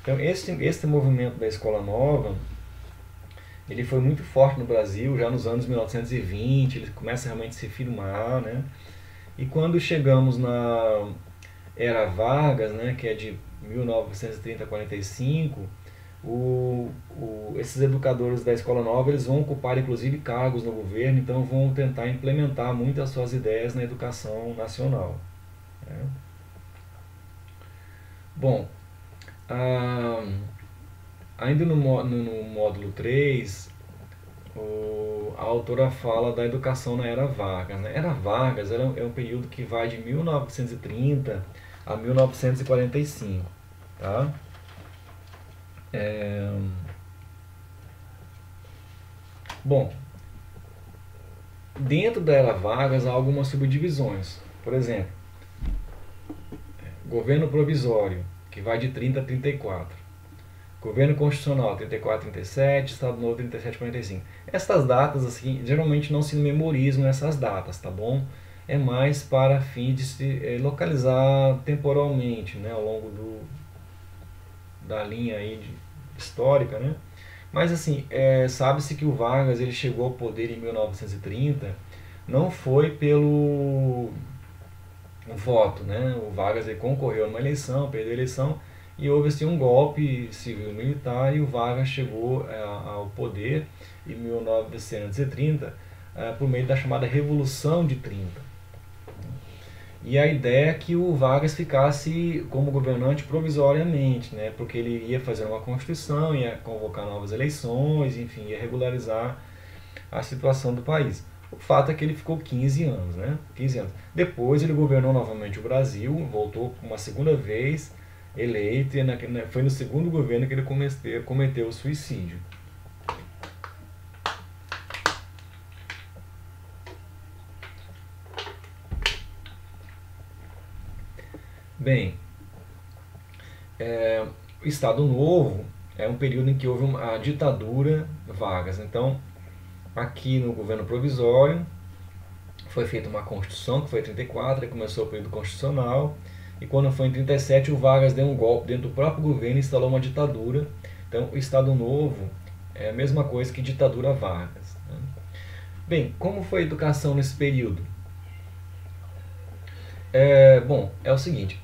Speaker 1: Então, esse movimento da Escola Nova, ele foi muito forte no Brasil, já nos anos 1920, ele começa realmente a se firmar, né? E quando chegamos na Era Vargas, né, que é de 1930 a 45, esses educadores da Escola Nova eles vão ocupar inclusive cargos no governo, então vão tentar implementar muitas suas ideias na educação nacional, né? Bom, ah, ainda no módulo 3, a autora fala da educação na Era Vargas, né? Era Vargas é um período que vai de 1930 a 1945, tá? Bom, dentro da Era Vargas há algumas subdivisões. Por exemplo, governo provisório, que vai de 30 a 34. Governo Constitucional, 34 a 37, Estado Novo, 37 a 45. Essas datas, assim, geralmente não se memorizam essas datas, tá bom? É mais para fim de se localizar temporalmente, né, ao longo da linha aí histórica, né? Mas assim, sabe-se que o Vargas ele chegou ao poder em 1930, não foi pelo voto, né? O Vargas ele concorreu numa eleição, perdeu a eleição e houve assim, um golpe civil-militar e o Vargas chegou ao poder em 1930 por meio da chamada Revolução de 30. E a ideia é que o Vargas ficasse como governante provisoriamente, né? Porque ele ia fazer uma constituição, ia convocar novas eleições, enfim, ia regularizar a situação do país. O fato é que ele ficou 15 anos, né? 15 anos. Depois ele governou novamente o Brasil, voltou uma segunda vez eleito, e foi no segundo governo que ele cometeu o suicídio. Bem, o Estado Novo é um período em que houve a ditadura Vargas. Então, aqui no governo provisório, foi feita uma Constituição, que foi em 34, aí começou o período constitucional, e quando foi em 37, o Vargas deu um golpe dentro do próprio governo e instalou uma ditadura. Então, o Estado Novo é a mesma coisa que ditadura Vargas, né? Bem, como foi a educação nesse período? Bom, é o seguinte,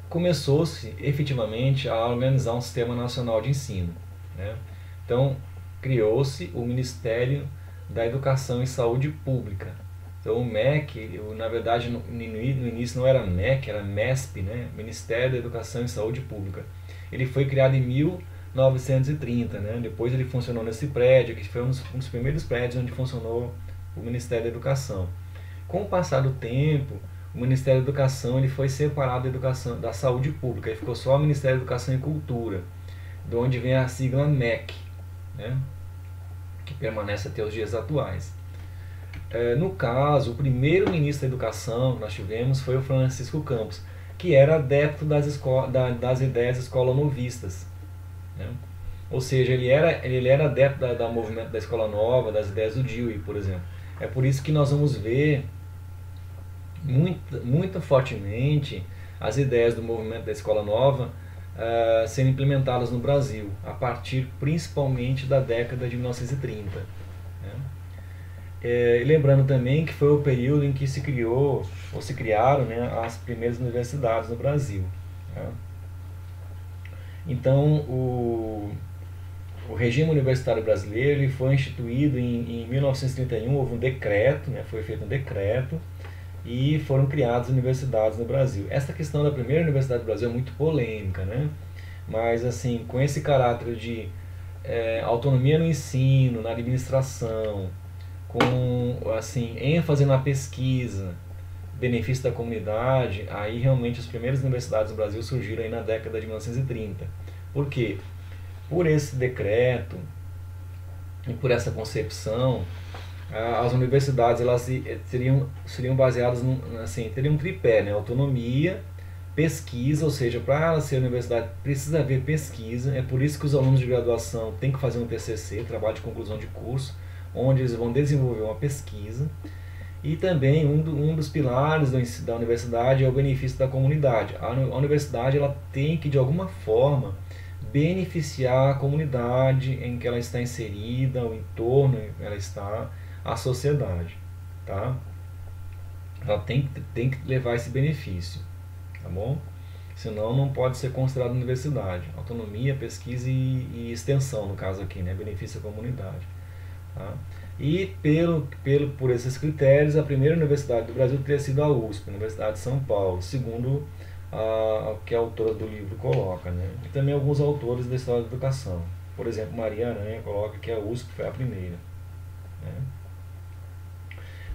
Speaker 1: começou-se efetivamente a organizar um sistema nacional de ensino, né? Então, criou-se o Ministério da Educação e Saúde Pública. Então, o MEC, na verdade, no início não era MEC, era MESP, né? Ministério da Educação e Saúde Pública. Ele foi criado em 1930, né? Depois ele funcionou nesse prédio, que foi um dos primeiros prédios onde funcionou o Ministério da Educação. Com o passar do tempo, o Ministério da Educação ele foi separado da educação, da saúde pública, e ficou só o Ministério da Educação e Cultura, de onde vem a sigla MEC, né? Que permanece até os dias atuais. No caso, o primeiro ministro da Educação que nós tivemos foi o Francisco Campos, que era adepto das ideias escolonovistas, né? Ou seja, ele era adepto da movimento da Escola Nova, das ideias do Dewey, por exemplo. É por isso que nós vamos ver muito fortemente as ideias do movimento da Escola Nova sendo implementadas no Brasil, a partir principalmente da década de 1930. Né? Lembrando também que foi o período em que se criou, ou se criaram, né, as primeiras universidades no Brasil. Né? Então, o regime universitário brasileiro ele foi instituído em 1931, houve um decreto, né, foi feito um decreto, e foram criadas universidades no Brasil. Essa questão da primeira universidade do Brasil é muito polêmica, né? Mas, assim, com esse caráter de autonomia no ensino, na administração, com, assim, ênfase na pesquisa, benefício da comunidade, aí realmente as primeiras universidades do Brasil surgiram aí na década de 1930. Por quê? Por esse decreto e por essa concepção, as universidades elas seriam baseadas assim, teriam um tripé, né? Autonomia, pesquisa, ou seja, para ela ser universidade precisa haver pesquisa. É por isso que os alunos de graduação têm que fazer um TCC, trabalho de conclusão de curso, onde eles vão desenvolver uma pesquisa. E também um dos pilares da universidade é o benefício da comunidade. A universidade ela tem que de alguma forma beneficiar a comunidade em que ela está inserida, o entorno em que ela está, a sociedade, tá? Ela tem que levar esse benefício, tá bom? Senão não pode ser considerado universidade. Autonomia, pesquisa e extensão, no caso aqui, né? Benefício à comunidade, tá? E por esses critérios, a primeira universidade do Brasil teria sido a USP, a Universidade de São Paulo, segundo que a autora do livro coloca, né? E também alguns autores da história da educação. Por exemplo, Maria Aranha coloca que a USP foi a primeira, né?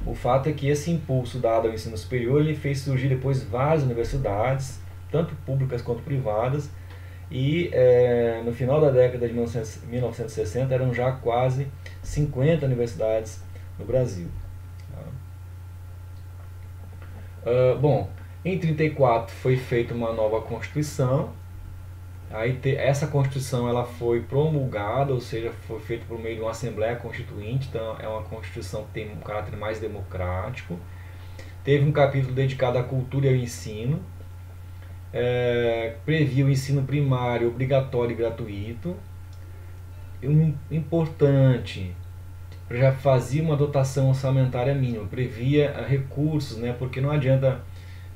Speaker 1: O fato é que esse impulso dado ao ensino superior ele fez surgir depois várias universidades, tanto públicas quanto privadas, e no final da década de 1960 eram já quase 50 universidades no Brasil. Bom, em 34 foi feita uma nova Constituição. Aí essa Constituição ela foi promulgada, ou seja, foi feita por meio de uma Assembleia Constituinte, então é uma Constituição que tem um caráter mais democrático. Teve um capítulo dedicado à cultura e ao ensino, previa o ensino primário obrigatório e gratuito. Importante, já fazia uma dotação orçamentária mínima, previa recursos, né, porque não adianta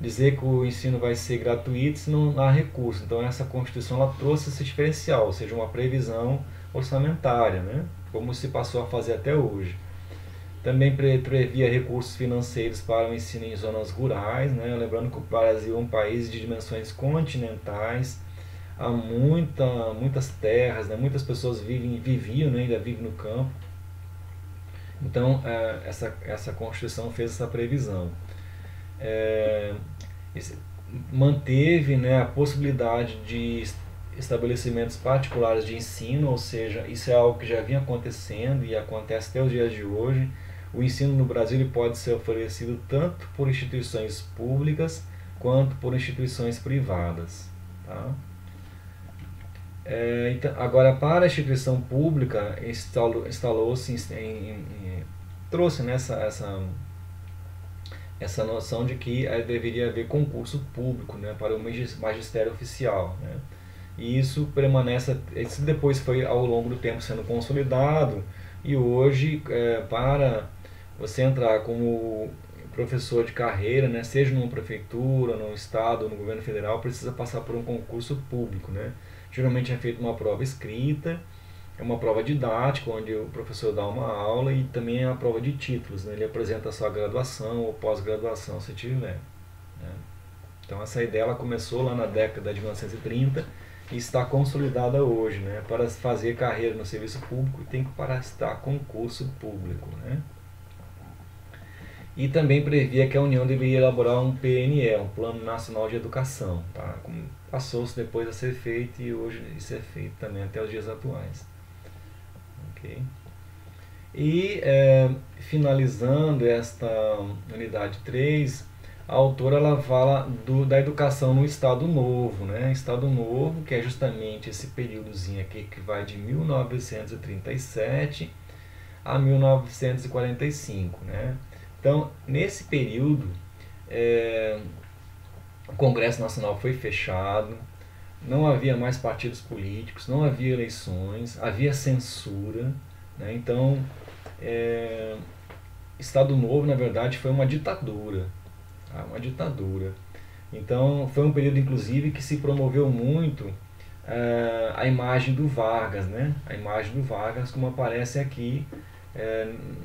Speaker 1: dizer que o ensino vai ser gratuito se não há recursos. Então essa Constituição ela trouxe esse diferencial, ou seja, uma previsão orçamentária, né? Como se passou a fazer até hoje. Também previa recursos financeiros para o ensino em zonas rurais, né? Lembrando que o Brasil é um país de dimensões continentais, há muitas terras, né? Muitas pessoas viviam, né? Ainda vivem no campo. Então essa Constituição fez essa previsão. Manteve, né, a possibilidade de estabelecimentos particulares de ensino, ou seja, isso é algo que já vinha acontecendo e acontece até os dias de hoje. O ensino no Brasil ele pode ser oferecido tanto por instituições públicas quanto por instituições privadas. Tá? Então, agora, para a instituição pública, instalou-se, trouxe nessa essa noção de que deveria haver concurso público, né, para o magistério oficial, né? E isso permanece, isso depois foi ao longo do tempo sendo consolidado, e hoje, para você entrar como professor de carreira, né, seja numa prefeitura, no estado ou no governo federal, precisa passar por um concurso público, né? Geralmente é feita uma prova escrita, é uma prova didática, onde o professor dá uma aula, e também é uma prova de títulos, né? Ele apresenta a sua graduação ou pós-graduação, se tiver, né? Então essa ideia ela começou lá na década de 1930 e está consolidada hoje, né? Para fazer carreira no serviço público tem que prestar concurso público, né? E também previa que a União deveria elaborar um PNE, um Plano Nacional de Educação, tá? Passou-se depois a ser feito, e hoje isso é feito também até os dias atuais. Okay? E finalizando esta unidade 3, a autora ela fala da educação no Estado Novo, né? Estado Novo, que é justamente esse períodozinho aqui que vai de 1937 a 1945, né? Então, nesse período, o Congresso Nacional foi fechado, não havia mais partidos políticos, não havia eleições, havia censura, né? Então, Estado Novo, na verdade, foi uma ditadura, tá? Uma ditadura. Então, foi um período, inclusive, que se promoveu muito a imagem do Vargas, né? A imagem do Vargas, como aparece aqui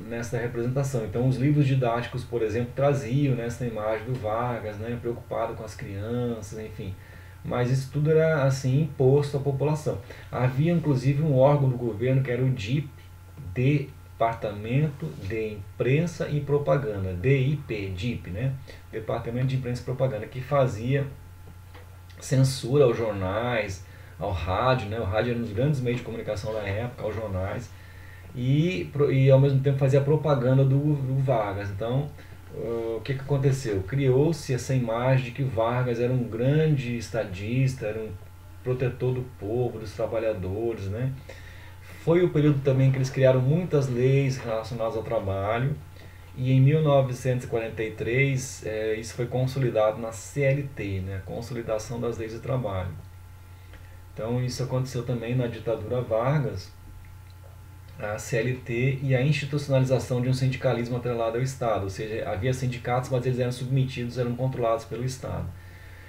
Speaker 1: nessa representação. Então, os livros didáticos, por exemplo, traziam nessa imagem do Vargas, né? Preocupado com as crianças, enfim. Mas isso tudo era assim imposto à população. Havia inclusive um órgão do governo que era o DIP, Departamento de Imprensa e Propaganda, DIP, né? Departamento de Imprensa e Propaganda, que fazia censura aos jornais, ao rádio, né? O rádio era um dos grandes meios de comunicação da época, aos jornais, e ao mesmo tempo fazia propaganda do Vargas. Então, o que aconteceu? Criou-se essa imagem de que Vargas era um grande estadista, era um protetor do povo, dos trabalhadores, né? Foi o período também que eles criaram muitas leis relacionadas ao trabalho, e em 1943 isso foi consolidado na CLT, né? Consolidação das Leis de Trabalho. Então isso aconteceu também na ditadura Vargas, a CLT e a institucionalização de um sindicalismo atrelado ao Estado, ou seja, havia sindicatos, mas eles eram submetidos, eram controlados pelo Estado.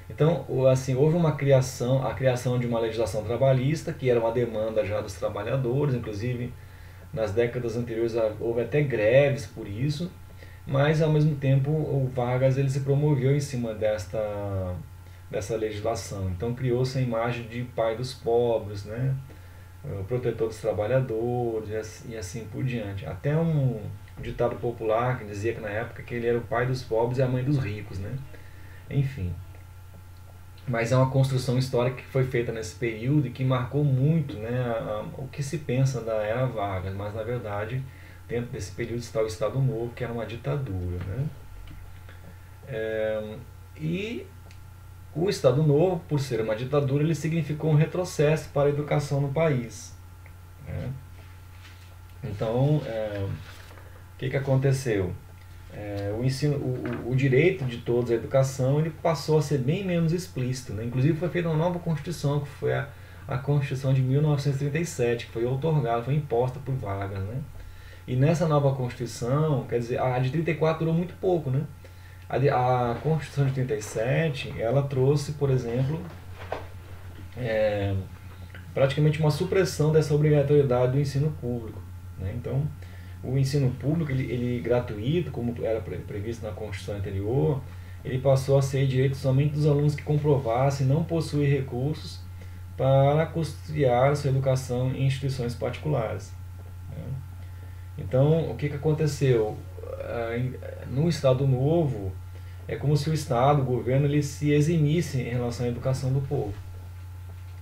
Speaker 1: Então, assim, houve a criação de uma legislação trabalhista, que era uma demanda já dos trabalhadores, inclusive nas décadas anteriores houve até greves por isso, mas ao mesmo tempo o Vargas ele se promoveu em cima dessa legislação. Então criou-se a imagem de pai dos pobres, né? O protetor dos trabalhadores e assim por diante. Até um ditado popular que dizia que na época que ele era o pai dos pobres e a mãe dos ricos, né? Enfim. Mas é uma construção histórica que foi feita nesse período e que marcou muito, né, o que se pensa da era Vargas, mas na verdade dentro desse período está o Estado Novo, que era uma ditadura, né? E o Estado Novo, por ser uma ditadura, ele significou um retrocesso para a educação no país, né? Então, o que aconteceu? O direito de todos à educação ele passou a ser bem menos explícito, né? Inclusive foi feita uma nova Constituição, que foi a Constituição de 1937, que foi outorgada, foi imposta por Vargas, né? E nessa nova Constituição, quer dizer, a de 34 durou muito pouco, né? A Constituição de 37, ela trouxe, por exemplo, praticamente uma supressão dessa obrigatoriedade do ensino público, né? Então, o ensino público, ele gratuito, como era previsto na Constituição anterior, ele passou a ser direito somente dos alunos que comprovassem não possuir recursos para custear sua educação em instituições particulares, né? Então, o que aconteceu? No Estado Novo, é como se o Estado, o governo, ele se eximisse em relação à educação do povo,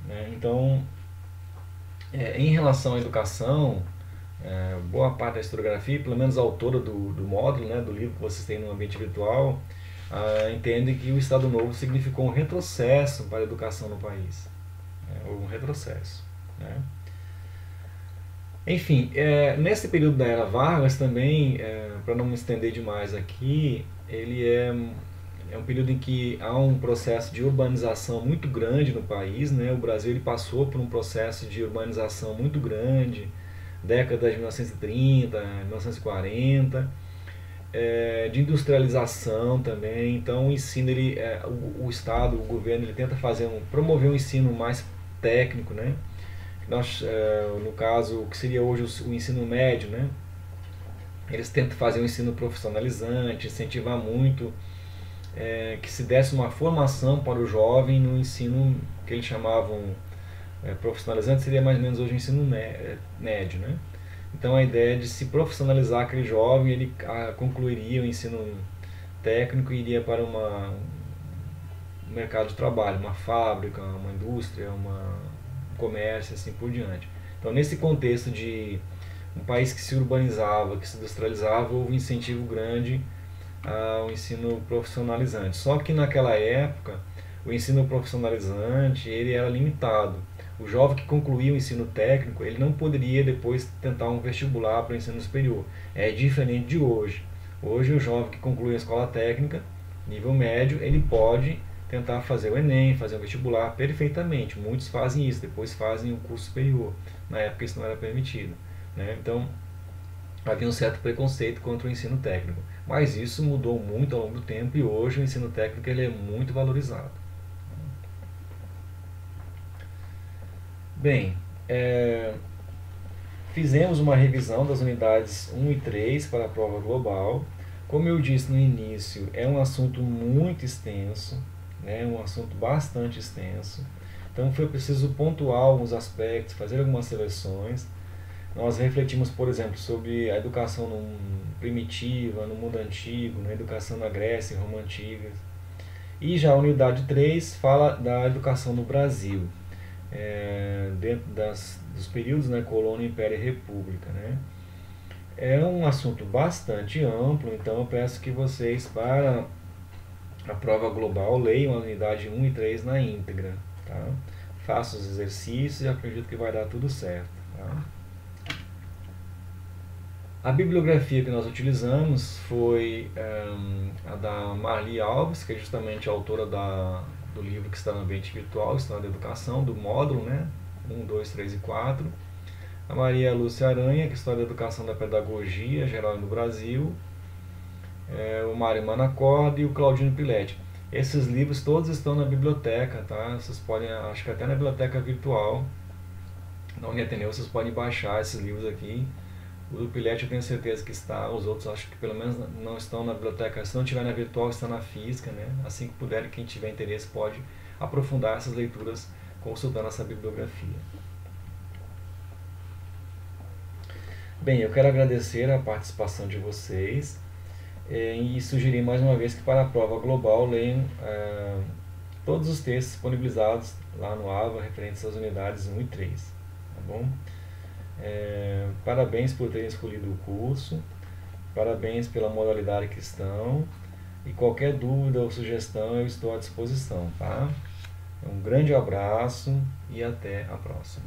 Speaker 1: né? Então, em relação à educação, boa parte da historiografia, pelo menos a autora do módulo, né, do livro que vocês têm no ambiente virtual, entendem que o Estado Novo significou um retrocesso para a educação no país. Um retrocesso. Né? Enfim, nesse período da Era Vargas também, para não me estender demais aqui, ele é um período em que há um processo de urbanização muito grande no país. Né? O Brasil ele passou por um processo de urbanização muito grande, décadas de 1930, 1940, de industrialização também. Então o ensino, o Estado, o governo, ele tenta promover um ensino mais técnico, né? Nós, no caso, o que seria hoje o ensino médio, né? Eles tentam fazer um ensino profissionalizante, incentivar muito que se desse uma formação para o jovem no ensino que eles chamavam profissionalizante, seria mais ou menos hoje o ensino médio, né? Então a ideia de se profissionalizar aquele jovem, ele concluiria o ensino técnico e iria para um mercado de trabalho, uma fábrica, uma indústria, um comércio, assim por diante. Então nesse contexto de um país que se urbanizava, que se industrializava, houve um incentivo grande ao ensino profissionalizante. Só que naquela época, o ensino profissionalizante ele era limitado. O jovem que concluía o ensino técnico, ele não poderia depois tentar um vestibular para o ensino superior. É diferente de hoje. Hoje o jovem que conclui a escola técnica, nível médio, ele pode tentar fazer o Enem, fazer o vestibular perfeitamente. Muitos fazem isso, depois fazem o curso superior. Na época isso não era permitido. Né? Então havia um certo preconceito contra o ensino técnico. Mas isso mudou muito ao longo do tempo e hoje o ensino técnico ele é muito valorizado. Bem, fizemos uma revisão das unidades 1 e 3 para a prova global. Como eu disse no início, é um assunto muito extenso, né? Um assunto bastante extenso. Então foi preciso pontuar alguns aspectos, fazer algumas seleções. Nós refletimos, por exemplo, sobre a educação primitiva, no mundo antigo, na educação na Grécia e Roma antiga. E já a unidade 3 fala da educação no Brasil, dentro dos períodos, né, colônia, império e república. Né? É um assunto bastante amplo, então eu peço que vocês, para a prova global, leiam a unidade 1 e 3 na íntegra. Tá? Façam os exercícios e acredito que vai dar tudo certo. Tá? A bibliografia que nós utilizamos foi a da Marli Alves, que é justamente a autora do livro que está no ambiente virtual, História da Educação, do módulo, né? 1, 2, 3 e 4. A Maria Lúcia Aranha, que é História da Educação da Pedagogia Geral no Brasil. O Mário Manacorda e o Claudino Piletti. Esses livros todos estão na biblioteca, tá? Vocês podem, acho que até na biblioteca virtual da Uniateneu, vocês podem baixar esses livros aqui. O do Piletti eu tenho certeza que está, os outros acho que pelo menos não estão na biblioteca. Se não tiver na virtual, está na física, né? Assim que puder, quem tiver interesse pode aprofundar essas leituras consultando essa bibliografia. Bem, eu quero agradecer a participação de vocês e sugerir mais uma vez que para a prova global leiam todos os textos disponibilizados lá no AVA referentes às unidades 1 e 3. Tá bom? Parabéns por terem escolhido o curso, parabéns pela modalidade que estão, e qualquer dúvida ou sugestão eu estou à disposição, tá? Um grande abraço e até a próxima.